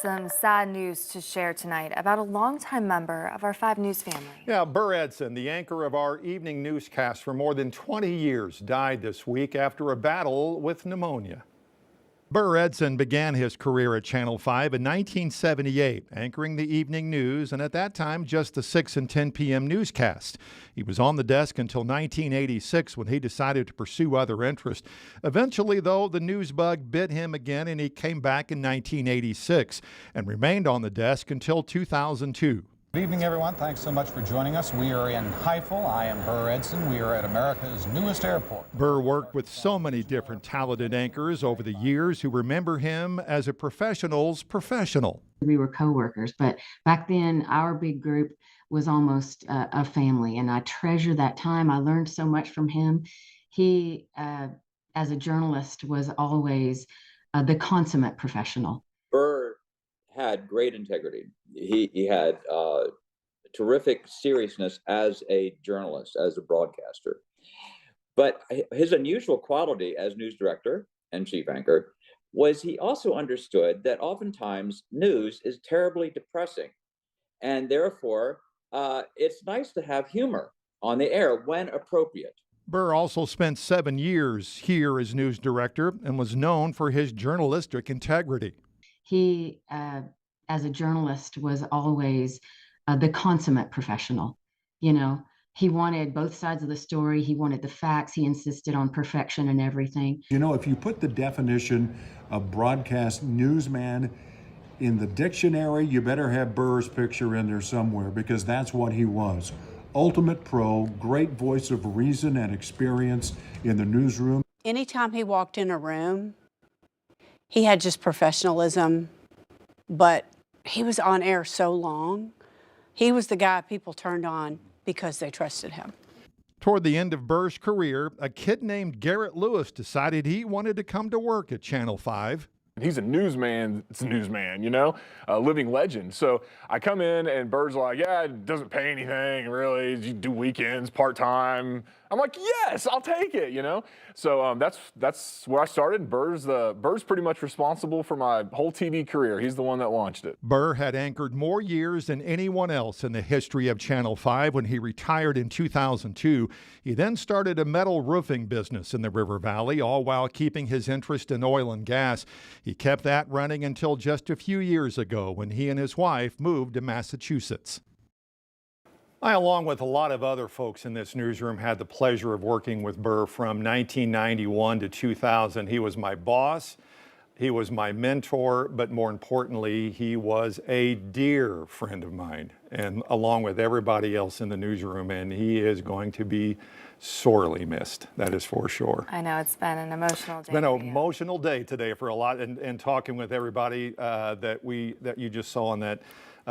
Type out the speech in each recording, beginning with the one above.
Some sad news to share tonight about a longtime member of our 5 News family. Yeah, Bur Edson, the anchor of our evening newscast for more than 20 years, died this week after a battle with pneumonia. Bur Edson began his career at Channel 5 in 1978, anchoring the evening news, and at that time, just the 6 and 10 p.m. newscast. He was on the desk until 1986 when he decided to pursue other interests. Eventually, though, the news bug bit him again, and he came back in 1986 and remained on the desk until 2002. Good evening, everyone. Thanks so much for joining us. We are in Heifel. I am Bur Edson. We are at America's newest airport. Bur worked with so many different talented anchors over the years who remember him as a professional's professional. We were co-workers, but back then our big group was almost a family, and I treasure that time. I learned so much from him. He, as a journalist, was always the consummate professional. Bur had great integrity. He had terrific seriousness as a journalist, as a broadcaster. But his unusual quality as news director and chief anchor was he also understood that oftentimes news is terribly depressing. And therefore, it's nice to have humor on the air when appropriate. Bur also spent 7 years here as news director and was known for his journalistic integrity. He, as a journalist, was always the consummate professional. You know, he wanted both sides of the story. He wanted the facts. He insisted on perfection and everything. You know, if you put the definition of broadcast newsman in the dictionary, you better have Bur's picture in there somewhere, because that's what he was. Ultimate pro, great voice of reason and experience in the newsroom. Anytime he walked in a room, he had just professionalism, but he was on air so long. He was the guy people turned on because they trusted him. Toward the end of Bur's career, a kid named Garrett Lewis decided he wanted to come to work at Channel 5. He's a newsman. It's a newsman, you know, a living legend. So I come in and Bur's like, yeah, it doesn't pay anything, really. You do weekends, part-time. I'm like, yes, I'll take it, you know. So that's where I started. Bur's pretty much responsible for my whole TV career. He's the one that launched it. Bur had anchored more years than anyone else in the history of Channel 5 when he retired in 2002. He then started a metal roofing business in the River Valley, all while keeping his interest in oil and gas. He kept that running until just a few years ago when he and his wife moved to Massachusetts. I, along with a lot of other folks in this newsroom, had the pleasure of working with Bur from 1991 to 2000. He was my boss, he was my mentor, but more importantly, he was a dear friend of mine, and along with everybody else in the newsroom, and he is going to be sorely missed. That is for sure. I know it's been an emotional day. It's been an emotional day today for a lot, and talking with everybody that you just saw in that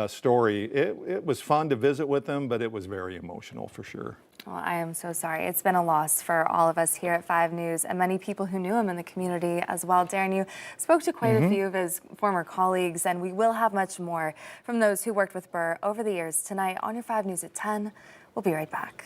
story. It was fun to visit with them, but it was very emotional for sure. Well, I am so sorry. It's been a loss for all of us here at 5 News and many people who knew him in the community as well. Darren, you spoke to quite a few of his former colleagues, and we will have much more from those who worked with Bur over the years tonight on your 5 News at 10. We'll be right back.